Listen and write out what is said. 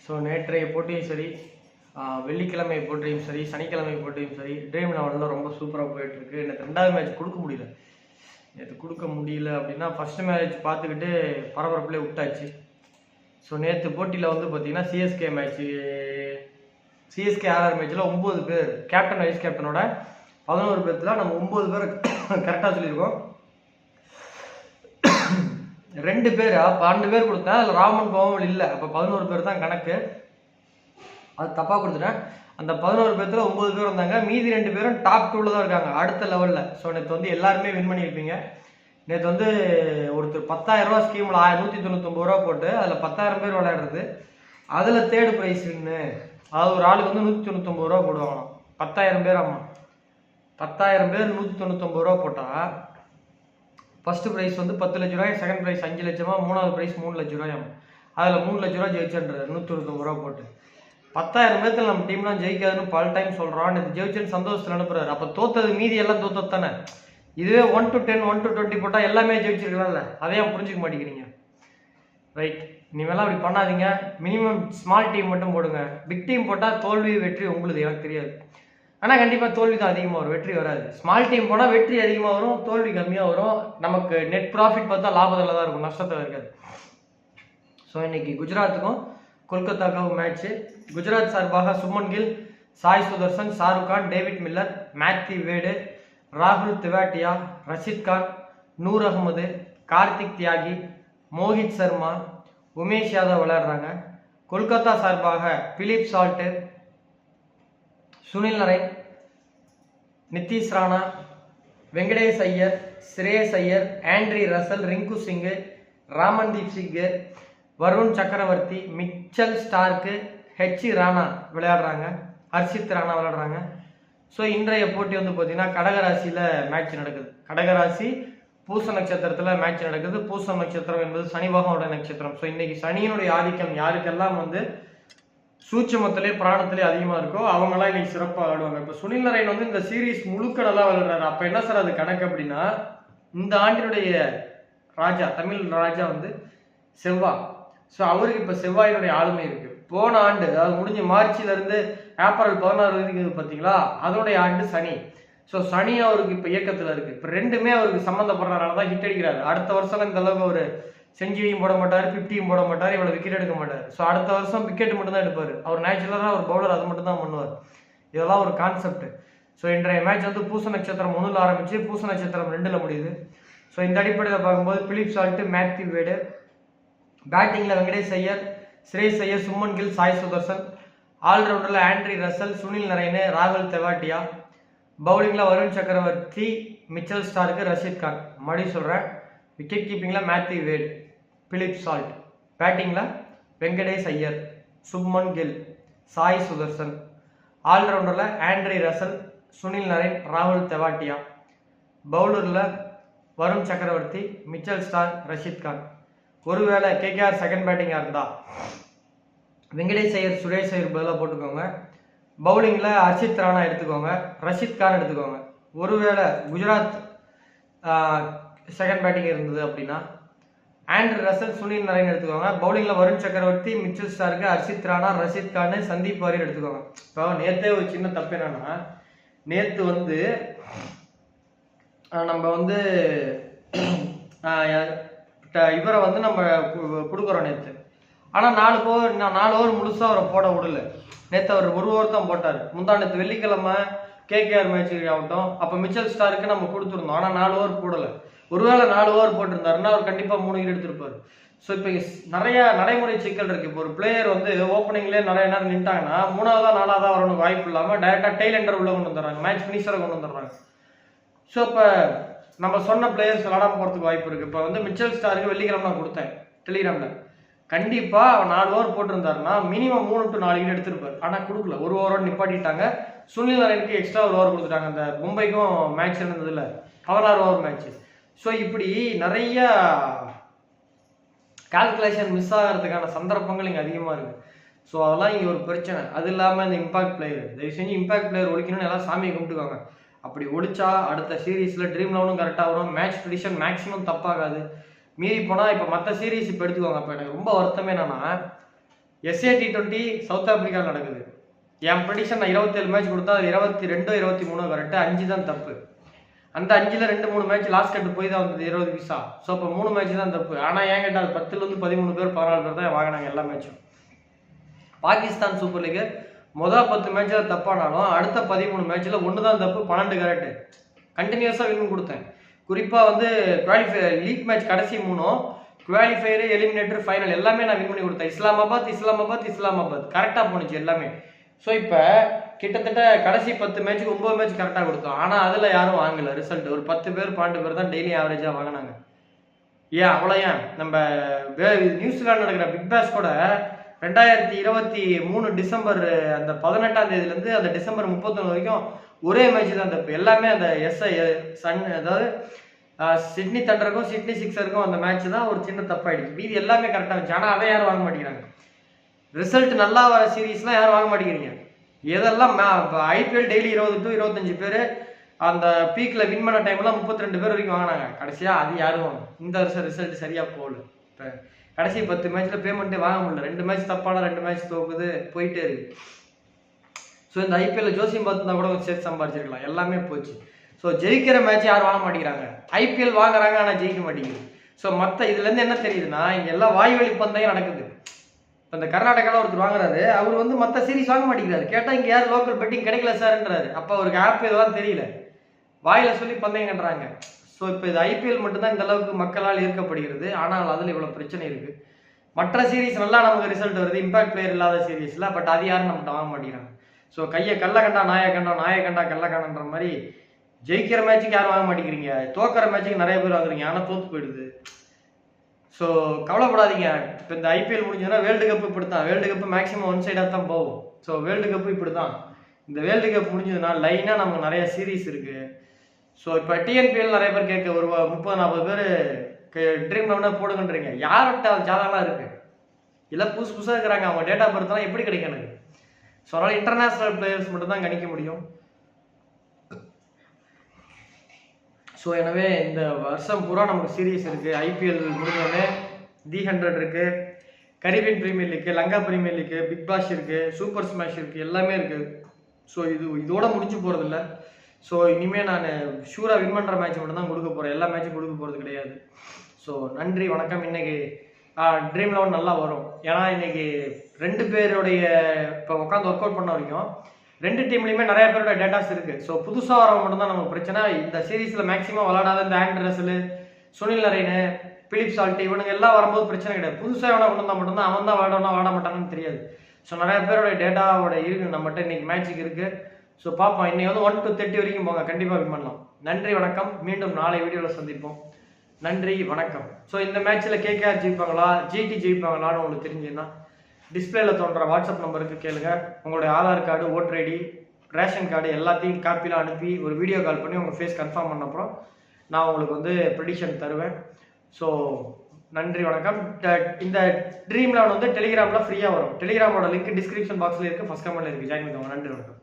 So நேற்றைய போட்டியும் சரி, வெள்ளிக்கிழமை போட்டியும் சரி, சனிக்கிழமை போட்டியும் சரி, ட்ரீம் லெவனில் ரொம்ப சூப்பராக போயிட்டுருக்கு. எனக்கு ரெண்டாவது மேட்ச் கொடுக்க முடியல. நேற்று கொடுக்க முடியல அப்படின்னா ஃபஸ்ட்டு மேட்ச் பார்த்துக்கிட்டு பரபரப்புலேயே விட்டாச்சு. ஸோ நேற்று போட்டியில் வந்து பார்த்தீங்கன்னா சிஎஸ்கே மேட்ச்சு, சிஎஸ்கே ஆர்ஆர் மேட்ச்சில் 9 பேர் கேப்டன் வைஸ் கேப்டனோட 11 பேர்த்தில் நம்ம 9 பேர் கரெக்டாக சொல்லியிருக்கோம். 2 பேர் 12 பேர் கொடுத்தேன். அதில் ராமன் கோமல் இல்லை. அப்போ 11 பேர் தான் கணக்கு. அது தப்பாக கொடுத்துட்டேன். அந்த 11 பேர்த்தில் 9 பேர் வந்தாங்க. மீதி 2 பேரும் டாப் 2ல் தான் இருக்காங்க, அடுத்த லெவலில். ஸோ நேற்று வந்து எல்லாருமே வின் பண்ணியிருப்பீங்க. நேற்று வந்து ஒருத்தர் 10,000 ரூபா ஸ்கீமில் 199 ரூபா போட்டு அதில் 10,000 பேர் விளையாடுறது. அதில் தேர்ட் ப்ரைஸ் வின்னு. அதாவது ஒரு ஆளுக்கு வந்து 199 ரூபா போடுவாங்களாம். 10,000 பேர். ஆமாம், 10,000 பேர் 199 ரூபா போட்டால் ஃபஸ்ட்டு ப்ரைஸ் வந்து 10 லட்ச ரூபாய், செகண்ட் ப்ரைஸ் 5 லட்சமா, மூணாவது ப்ரைஸ் 3 லட்ச ரூபாயாம். அதில் 3 லட்ச ரூபா ஜெயிச்சன்றது 199 ரூபா போட்டு. 10,000 பேர்த்தில் நம்ம டீம்லாம் ஜெயிக்காதுன்னு பல டைம் சொல்கிறோம். நேற்று ஜெயிச்சன்னு சந்தோஷத்தில் அனுப்புறாரு. அப்போ தோத்தது மீதி எல்லாம் தோத்தது தானே. இதுவே 1 to 10 1 to 20 போட்டால் எல்லாமே ஜெயிச்சிருக்கலாம்ல. அதையும் புரிஞ்சுக்க மாட்டேங்கிறீங்க. ரைட், இனிமேலாம் அப்படி பண்ணாதீங்க. மினிமம் ஸ்மால் டீம் மட்டும் போடுங்க. பிக் டீம் போட்டால் தோல்வி வெற்றி உங்களுக்கு எனக்கு தெரியாது. ஆனால் கண்டிப்பாக தோல்வி தான் அதிகமாக வரும், வெற்றி வராது. ஸ்மால் டீம் போனால் வெற்றி அதிகமாக வரும், தோல்வி கம்மியாக வரும். நமக்கு நெட் ப்ராஃபிட் பார்த்தா லாபத்தில் தான் இருக்கும், நஷ்டத்தில் இருக்காது. ஸோ இன்னைக்கு குஜராத்துக்கும் கொல்கத்தாவுக்கும் மேட்ச்சு. குஜராத் சார்பாக Suman Gill, Sai Sudharsan, Shahrukh Khan, David Miller, Matthew Wade, ராகுல் திவாட்டியா, ரஷித் கான், நூர் அகமது, கார்த்திக் தியாகி, மோஹித் சர்மா, உமேஷ் யாதவ் விளையாடுறாங்க. கொல்கத்தா சார்பாக Philip salt, Sunil Naren, Nitish Rana, Venkatesh Iyer, Shreyas Iyer, Andre Russell, ring சிங்கு, ராமன்தீப் சிங்கு, Varun Chakravarthy, Mitchell Stark, H Rana விளையாடுறாங்க. ஹர்ஷித் ராணா விளையாடுறாங்க. ஸோ இன்றைய போட்டி வந்து பார்த்தீங்கன்னா கடகராசியில் மேட்ச் நடக்குது. கடகராசி பூச நட்சத்திரத்தில் மேட்ச் நடக்குது. பூச நட்சத்திரம் என்பது சனி பகவானோட நட்சத்திரம். ஸோ இன்னைக்கு சனியினுடைய ஆதிக்கம் யாருக்கெல்லாம் வந்து சூட்சமத்திலே பிராணத்திலே அதிகமாக இருக்கோ அவங்களாம் இன்னைக்கு சிறப்பாக ஆடுவாங்க. இப்போ சுனில் நரேன் வந்து இந்த சீரீஸ் முழுக்க நல்லா விளையாடுறாரு. அப்போ என்ன சார் அது கணக்கு அப்படின்னா, இந்த ஆண்டினுடைய ராஜா, தமிழ் ராஜா வந்து செவ்வாய். ஸோ அவருக்கு இப்போ செவ்வாயினுடைய ஆளுமை இருக்கு. போன ஆண்டு, அதாவது முடிஞ்ச மார்ச்லேருந்து ஏப்ரல் 16 வரைக்கும் பார்த்தீங்களா, அதோடைய ஆண்டு சனி. ஸோ சனி அவருக்கு இப்போ இயக்கத்தில் இருக்கு. இப்போ ரெண்டுமே அவருக்கு சம்மந்தப்படுறதுனால தான் ஹிட் அடிக்கிறாரு. அடுத்த வருஷம் இந்த அளவுக்கு ஒரு செஞ்சுரியும் போட மாட்டார், 50யும் போட மாட்டார், இவ்வளோ விக்கெட் எடுக்க மாட்டார். ஸோ அடுத்த வருஷம் விக்கெட் மட்டும் தான் எடுப்பார். அவர் நேச்சுரலாக ஒரு பவுலர், அது மட்டும் தான் பண்ணுவார். இதெல்லாம் ஒரு கான்செப்ட். ஸோ இன்றைய மேட்ச் வந்து பூச நட்சத்திரம் 1ல் ஆரம்பிச்சு பூச நட்சத்திரம் 2ல் முடியுது. ஸோ இந்த அடிப்படையில் பார்க்கும்போது பிலிப் சால்ட்டு, மேத்யூ வேடு, பேட்டிங்கில் வெங்கடேஷ் ஐயர், ஸ்ரேயஸ் ஐயர், சுமன் கில், சாய் சுதர்சன், ஆல்ரவுண்டரில் ஆண்ட்ரி ரசல், சுனில் நரேன், ராகுல் தெவாட்டியா, பவுலிங்கில் வருண் சக்கரவர்த்தி, மிச்சல் ஸ்டார்க்கு, ரஷித் கான். மறுபடியும் சொல்கிறேன், விக்கெட் கீப்பிங்கில் மேத்யூ வேட், பிலிப் சால்ட், பேட்டிங்கில் வெங்கடேஷ் ஐயர், சுப்மன் கில், சாய் சுதர்சன், ஆல்ரவுண்டரில் ஆண்ட்ரி ரசல், சுனில் நரேன், ராகுல் தெவாட்டியா, பவுலரில் வருண் சக்கரவர்த்தி, மிச்சல் ஸ்டார், ரஷித் கான். ஒருவேளை கேகேஆர் செகண்ட் பேட்டிங்காக இருந்தால் வெங்கடேஷ் ஐயர், சுரேஷ் ஐயர் பதிலாக போட்டுக்கோங்க. பவுலிங்கில் ஹர்ஷித் ராணா எடுத்துக்கோங்க, ரஷித் கான் எடுத்துக்கோங்க. ஒருவேளை குஜராத் செகண்ட் பேட்டிங் இருந்தது அப்படின்னா ஆண்ட்ரி ரசல், சுனில் நரேன் எடுத்துக்கோங்க. பவுலிங்கில் வருண் சக்கரவர்த்தி, மிச்சல் ஸ்டார்க்கு, ஹர்ஷித் ராணா, ரஷித் கான், சந்தீப் வாரியர் எடுத்துக்கோங்க. இப்போ நேற்றே ஒரு சின்ன தப்பு என்னன்னா, நேற்று வந்து நம்ம வந்து இவரை வந்து நம்ம கொடுக்குறோம் நேற்று. ஆனால் 4 ஓவர் முழுசாக அவரை போட விடல. நேற்று அவர் 1 ஓவர் தான் போட்டார். நேற்று வெள்ளிக்கிழமை கேகேஆர் மேட்ச் ஆகட்டும், அப்போ மிச்சல் ஸ்டாருக்கு நம்ம கொடுத்துருந்தோம். ஆனால் 4 ஓவர் போடலை. ஒருவேளை 4 ஓவர் போட்டிருந்தாருன்னா அவர் கண்டிப்பாக 3 விக்கெட் எடுத்திருப்பார். ஸோ இப்போ நிறைய நடைமுறை சிக்கல் இருக்குது. இப்போ ஒரு பிளேயர் வந்து ஓப்பனிங்லேயே நிறைய நேரம் நின்ட்டாங்கன்னா 3ஆவதா 4ஆவதா வரணும் வாய்ப்பு இல்லாமல் டைரெக்டாக டெய்ல் எண்டர் உள்ள கொண்டு வந்துடுறாங்க, மேட்ச் ஃபினிஷரை கொண்டு வந்துடுறாங்க. ஸோ இப்போ நம்ம சொன்ன பிளேயர்ஸ் விளாடாம போகிறதுக்கு வாய்ப்பு இருக்குது. இப்போ வந்து மிச்சல் ஸ்டாருக்கு வெள்ளிக்கிழமை நான் கொடுத்தேன் டெலிகிராமில். கண்டிப்பாக அவர் 4 ஓவர் போட்டிருந்தாருன்னா மினிமம் 3 to 4 விக்கெட் எடுத்திருப்பார். ஆனால் கொடுக்கல, 1 ஓவரோடு நிப்பாட்டிட்டாங்க. சுனில் நரேனுக்கு எக்ஸ்ட்ரா 1 ஓவர் கொடுத்துட்டாங்க. அந்த மும்பைக்கும் மேட்ச் இருந்ததில்ல, 16 ஓவர் மேட்ச். ஸோ இப்படி நிறைய கால்குலேஷன் மிஸ் ஆகிறதுக்கான சந்தர்ப்பங்கள் இங்கே அதிகமாக இருக்குது. ஸோ அதெல்லாம் இங்கே ஒரு பிரச்சனை. அது இல்லாமல் இந்த இம்பாக்ட் பிளேயர், தயவு செஞ்சு இம்பாக்ட் பிளேயர் ஒழிக்கணும்னு எல்லாம் சாமியை கும்பிட்டுக்காங்க. அப்படி ஒழிச்சா அடுத்த சீரீஸில் ட்ரீம் லெவனும் கரெக்டாக வரும், மேட்ச் ப்ரிடிக்ஷன் மேக்ஸிமம் தப்பாகாது. மீறி போனால் இப்போ மற்ற சீரீஸ் இப்போ எடுத்துக்கோங்க. இப்போ எனக்கு ரொம்ப வருத்தமே என்னன்னா, SA T20 சவுத் ஆப்பிரிக்காவில் நடக்குது. என் ப்ரெடிக்ஷன் நான் 27 மேட்ச் கொடுத்தா 22 23 கரெக்டு, 5 தான் தப்பு. அந்த 5ல் 2-3 மேட்ச் லாஸ்ட் கட்டு போய் தான் வந்தது 20 பைசா. ஸோ இப்போ 3 மேட்ச் தான் தப்பு. ஆனால் ஏன் கேட்டால் 10லேருந்து 13 பேர் 14 பேர் தான் வாங்கினாங்க எல்லா மேட்சும். பாகிஸ்தான் சூப்பர் லீக் முதல் 10 மேட்ச்சில் தப்பானாலும் அடுத்த 13 மேட்ச்சில் 1 தான் தப்பு, 12 கரெக்டு. கண்டினியூஸாக வின் கொடுத்தேன். குறிப்பாக வந்து லீக் மேட்ச் கடைசி 3 குவாலிஃபயரு, எலிமினேட்டர், ஃபைனல் எல்லாமே நான் வின் பண்ணி கொடுத்தேன். இஸ்லாமாபாத் கரெக்டாக போணுச்சு எல்லாமே. ஸோ இப்போ கிட்டத்தட்ட கடைசி 10 மேட்ச்சுக்கு 9 மேட்ச் கரெக்டாக கொடுத்தோம். ஆனால் அதில் யாரும் வாங்கலை ரிசல்ட். ஒரு 10 பேர் 12 பேர் தான் டெய்லி ஆவரேஜாக வாங்கினாங்க. ஏன் அவ்வளோ? ஏன் நம்ம நியூசிலாந்து நடக்கிற பிக் பாஸ் கூட 2023 டிசம்பர் அந்த 18ஆம் தேதியிலேருந்து அந்த டிசம்பர் 31 வரைக்கும் ஒரே மேட்ச் தான் தப்பு. எல்லாமே அந்த அதாவது சிட்னி தண்டருக்கும் சிட்னி சிக்ஸருக்கும் அந்த மேட்ச் தான் ஒரு சின்ன தப்பாயிடுச்சு. மீதி எல்லாமே கரெக்டாக இருந்துச்சு. ஆனால் அதை யாரும் வாங்க மாட்டேங்கிறாங்க. ரிசல்ட் நல்லா வர சீரீஸ்லாம் யாரும் வாங்க மாட்டேங்கிறீங்க. எதெல்லாம் IPL டெய்லி 20 to 25 பேர் அந்த பீக்கில் வின் பண்ண டைம்லாம் 32 பேர் வரைக்கும் வாங்கினாங்க. கடைசியாக அது யாரும் இந்த வருஷம் ரிசல்ட் சரியாக போகல. இப்போ கடைசி 10 மேட்ச்சில் பேமெண்ட்டே வாங்க முடியல. 2 மேட்ச் தப்பான 2 மேட்ச் தோக்குது, போயிட்டே இருக்கு. ஸோ இந்த IPL ஜோசியம் பார்த்துருந்தா கூட சேர்த்து சம்பாதிச்சிருக்கலாம். எல்லாமே போச்சு. ஸோ ஜெயிக்கிற மேட்ச் யாரும் வாங்க மாட்டேங்கிறாங்க. IPL வாங்குறாங்க ஆனால் ஜெயிக்க மாட்டேங்குது. ஸோ மற்ற இதுலேருந்து என்ன தெரியுதுன்னா இங்கே எல்லாம் வாய்வழி பந்தயம் நடக்குது. இப்போ இந்த கர்நாடகாவில் ஒருத்தர் வாங்குறாரு, அவர் வந்து மற்ற சீரிஸ் வாங்க மாட்டேங்கிறாரு. கேட்டால் இங்கே யார் லோக்கல் பெட்டிங் கிடைக்கல சார்ன்றாரு. அப்போ அவருக்கு ஆப் இதெல்லாம் தெரியல, வாயில சொல்லி பந்தயம் கட்டுறாங்க. ஸோ இப்போ இது IPL மட்டும்தான் இந்த அளவுக்கு மக்களால் ஈர்க்கப்படுகிறது. ஆனால் அதில் இவ்வளோ பிரச்சனை இருக்குது. மற்ற சீரிஸ் நல்லா நமக்கு ரிசல்ட் வருது, இம்பாக்ட் பிளேயர் இல்லாத சீரீஸில். பட் அது யாரும் நம்மகிட்ட வாங்க மாட்டேங்கிறாங்க. ஸோ கையை கல்ல கண்டா நாயை கண்டா, நாயை கண்டா கல்ல கண்டன்ற மாதிரி ஜெயிக்கிற மேட்சுக்கு யாரும் வாங்க மாட்டேங்கிறீங்க, தோக்கிற மேட்சுக்கு நிறைய பேர் வாங்குறீங்க, ஆனால் தோத்து போயிடுது. ஸோ கவலைப்படாதீங்க. இப்போ இந்த IPL முடிஞ்சதுன்னா வேர்ல்டு கப் இப்படி தான். வேர்ல்டு கப் மேக்ஸிமம் ஒன் சைடாக தான் போகும். ஸோ வேர்ல்டு கப் இப்படி தான். இந்த வேர்ல்டு கப் முடிஞ்சதுன்னா லைனாக நமக்கு நிறைய சீரீஸ் இருக்குது. ஸோ இப்போ TNPL நிறைய பேர் கேட்க ஒரு 30-40 பேர் ட்ரீம் 11 போடுங்கன்றீங்க. யார்கிட்ட ஜாதகம்லாம் இருக்குது? இல்லை புதுசாக இருக்கிறாங்க, அவங்க டேட் ஆஃப் பர்த்லாம் எப்படி கிடைக்கும் எனக்கு? ஸோ அதனால் இன்டர்நேஷ்னல் பிளேயர்ஸ் மட்டும் தான் கணிக்க முடியும். ஸோ எனவே இந்த வருஷம் பூரா நமக்கு சீரீஸ் இருக்குது. IPL முடிஞ்சோடனே தி 100 இருக்குது, Caribbean Premier League, Lanka Premier League, Big Bash இருக்குது, சூப்பர் ஸ்மாஷ் இருக்குது, எல்லாமே இருக்குது. ஸோ இதோட முடிஞ்சு போகிறதில்ல. ஸோ இனிமேல் நான் ஷூராக வின் பண்ணுற மேட்ச் மட்டும் தான் கொடுக்க போகிறேன். எல்லா மேட்சும் கொடுக்க போகிறது கிடையாது. ஸோ நன்றி, வணக்கம். இன்றைக்கி ட்ரீம் 11 நல்லா வரும். ஏன்னா இன்றைக்கி 2 பேருடைய இப்போ உட்காந்து ஒர்க் அவுட் பண்ண வரைக்கும் 2 டீம்லையுமே நிறைய பேரோட டேட்டாஸ் இருக்குது. ஸோ புதுசாக வரவங்க மட்டும்தான் நமக்கு பிரச்சனை. இந்த சீரீஸில் மேக்ஸிமம் விளாடாத இந்த Andre Russell, Sunil Narine, Phil சால்ட்டி இவனுங்க எல்லாம் வரும்போது பிரச்சனை கிடையாது. புதுசாக எவனா கொண்டு வந்தால் மட்டும்தான் அவன் தான் விளாடணும் விளாட மாட்டான்னு தெரியாது. ஸோ நிறைய பேரோட டேட்டாவோட இருக்குது நம்மகிட்ட. இன்றைக்கி மேட்சுக்கு இருக்குது. ஸோ பார்ப்போம். இன்னைக்கு வந்து 1 to 30 வரைக்கும் போங்க, கண்டிப்பாக வின் பண்ணலாம். நன்றி, வணக்கம். மீண்டும் நாளை வீடியோவில் சந்திப்போம். நன்றி, வணக்கம். ஸோ இந்த மேட்ச்சில் KKR ஜெயிப்பாங்களா, GT ஜெயிப்பாங்களான்னு உங்களுக்கு தெரிஞ்சுன்னா டிஸ்பிளேல தோன்ற வாட்ஸ்அப் நம்பருக்கு கேளுங்க. உங்களுடைய Aadhaar card, voter ID, ration card எல்லாத்தையும் காப்பிலாம் அனுப்பி ஒரு வீடியோ கால் பண்ணி உங்கள் ஃபேஸ் கன்ஃபார்ம் பண்ண அப்புறம் நான் உங்களுக்கு வந்து ப்ரெடிக்ஷன் தருவேன். ஸோ நன்றி, வணக்கம். இந்த ட்ரீம் 11 வந்து டெலிகிராமில் ஃப்ரீயாக வரும். டெலிகிராமோட லிங்க் டிஸ்கிரிப்ஷன் பாக்ஸில் இருக்குது, ஃபஸ்ட் கமெண்ட்டில் இருக்குது. ஜாயின் பண்ணிக்கோங்க. நன்றி, வணக்கம்.